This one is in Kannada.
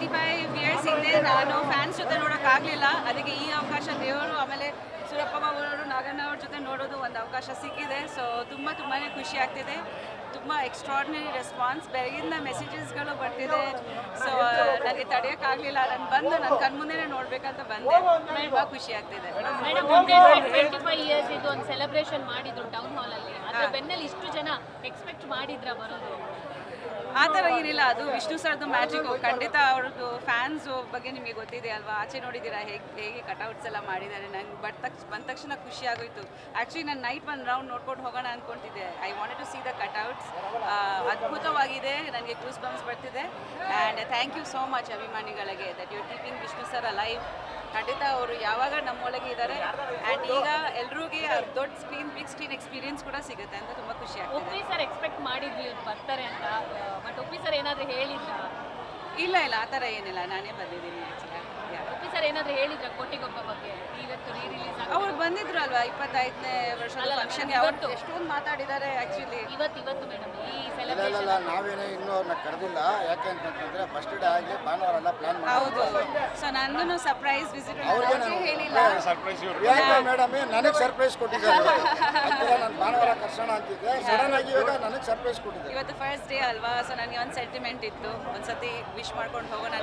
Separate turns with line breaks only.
25 ಇಯರ್ಸ್ ಹಿಂದೆ ನಾನು ಫ್ಯಾನ್ಸ್ ಜೊತೆ ನೋಡೋಕ್ಕಾಗಲಿಲ್ಲ. ಅದಕ್ಕೆ ಈ ಅವಕಾಶ ದೇವರು ಆಮೇಲೆ ಸೂರಪ್ಪ ಅವರು ನಾಗಣ್ಣ ಅವ್ರ ಜೊತೆ ನೋಡೋದು ಒಂದು ಅವಕಾಶ ಸಿಕ್ಕಿದೆ. ಸೊ ತುಂಬಾ ಖುಷಿ ಆಗ್ತಿದೆ. ತುಂಬ ಎಕ್ಸ್ಟ್ರಾರ್ಡಿನರಿ ರೆಸ್ಪಾನ್ಸ್, ಬೆಳಗಿಂದ ಮೆಸೇಜಸ್ಗಳು ಬರ್ತಿದೆ. ಸೊ ನನಗೆ ತಡೆಯೋಕ್ಕಾಗಲಿಲ್ಲ. ನಾನು ಬಂದು ನನ್ನ ಕಣ್ಮುಂದೆನೇ ನೋಡಬೇಕಂತ ಬಂದೆ. ತುಂಬ ಖುಷಿ ಆಗ್ತಿದೆ.
ಮೇಡಮ್ 25 ಇಯರ್ಸ್ ಇದು ಒಂದು ಸೆಲೆಬ್ರೇಷನ್ ಮಾಡಿದ್ರು ಟೌನ್ ಹಾಲಲ್ಲಿ. ಅದರ ಬೆನ್ನಲ್ಲಿ ಇಷ್ಟು ಜನ ಎಕ್ಸ್ಪೆಕ್ಟ್ ಮಾಡಿದ್ರ ಬರೋದು?
ಆ ಥರ ಏನಿಲ್ಲ, ಅದು ವಿಷ್ಣು ಸರ್ದು ಮ್ಯಾಜಿಕ್. ಖಂಡಿತ ಅವ್ರದ್ದು ಫ್ಯಾನ್ಸ್ ಬಗ್ಗೆ ನಿಮಗೆ ಗೊತ್ತಿದೆ ಅಲ್ವಾ, ಆಚೆ ನೋಡಿದ್ದೀರಾ ಹೇಗೆ ಕಟೌಟ್ಸ್ ಎಲ್ಲ ಮಾಡಿದ್ದಾರೆ. ನಂಗೆ ಬಂದ ತಕ್ಷಣ ಖುಷಿ ಆಗೋಯ್ತು. ಆ್ಯಕ್ಚುಲಿ ನಾನು ನೈಟ್ ಒಂದು ರೌಂಡ್ ನೋಡ್ಕೊಂಡು ಹೋಗೋಣ ಅಂದ್ಕೊಳ್ತಿದ್ದೆ. I wanted to see the cutouts. ಅದ್ಭುತವಾಗಿದೆ, ನನಗೆ ಗೂಸ್ ಬಂಪ್ಸ್ ಬರ್ತಿದೆ. And thank you so much ಅಭಿಮಾನಿಗಳಿಗೆ that you keeping Vishnu sir alive. ಖಂಡಿತ ಅವರು ಯಾವಾಗ ನಮ್ಮೊಳಗೆ ಇದ್ದಾರೆ. ಆ್ಯಂಡ್ ಈಗ ಎಲ್ರಿಗೂ ದೊಡ್ಡ ಸ್ಕ್ರೀನ್, ಬಿಗ್ ಸ್ಕ್ರೀನ್ ಎಕ್ಸ್ಪೀರಿಯನ್ಸ್ ಕೂಡ ಸಿಗುತ್ತೆ ಅಂತ ತುಂಬ ಖುಷಿ ಆಗ್ತದೆ.
ಒಪ್ಪಿ ಸರ್ ಎಕ್ಸ್ಪೆಕ್ಟ್ ಮಾಡಿದ್ವಿ ಇವ್ರು ಬರ್ತಾರೆ ಅಂತ, ಬಟ್ ಒಪ್ಪಿ ಸರ್ ಏನಾದರೂ ಹೇಳಿದ್ರ?
ಇಲ್ಲ ಆ ಥರ ಏನಿಲ್ಲ, ನಾನೇ ಬಂದಿದ್ದೀನಿ.
ಒಪ್ಪಿ ಸರ್ ಏನಾದರೂ ಹೇಳಿದ್ರ ಕೋಟಿಗೊಬ್ಬ ಬಗ್ಗೆ? ಇವತ್ತು ರೀ ರಿಲೀಸ್
ಅವ್ರು ಬಂದಿದ್ರು ಅಲ್ವಾ 25ನೇ ವರ್ಷದ ಫಂಕ್ಷನ್ಗೆ. ಅವ್ರು ಎಷ್ಟೊಂದು ಮಾತಾಡಿದ್ದಾರೆ ಆ್ಯಕ್ಚುಲಿ.
ಇವತ್ತು ಮೇಡಮ್ ಈ
ಇಲ್ಲ
ಸೆಲೆಬ್ರೇಷನ್
ನಾವೇನೇ ಇನ್ನೂ ಅವ್ರನ್ನ ಕರೆದಿಲ್ಲ. ಯಾಕೆ ಅಂತಂತಂದ್ರೆ ಫಸ್ಟ್ ಡೇ ಆಗಿ ಭಾನುವಾರ ಎಲ್ಲ ಪ್ಲಾನ್
ಹೌದು. ಸೊ ನಂದು ಸರ್ಪ್ರೈಸ್ ವಿಸಿಟ್ ಹೇಳಿಲ್ಲ.
ಪ್ರಿಯಾಂಕಾ ಮೇಡಮ್ ನನಗೆ ಸರ್ಪ್ರೈಸ್ ಕೊಟ್ಟಿದ್ದಾರೆ. ನಾನು ಭಾನುವಾರ ಕರ್ಸೋಣ ಅಂತಿದ್ದೆ, ಸಡನ್ ಆಗಿ ಇವಾಗ ನನಗೆ ಸರ್ಪ್ರೈಸ್ ಕೊಟ್ಟಿದ್ದಾರೆ.
ಇವತ್ತು ಫಸ್ಟ್ ಡೇ ಅಲ್ವಾ, ಸೊ ನನಗೆ ಒಂದು ಸೆಂಟಿಮೆಂಟ್ ಇತ್ತು, ಒಂದ್ಸತಿ ವಿಶ್ ಮಾಡ್ಕೊಂಡು ಹೋಗೋಣ.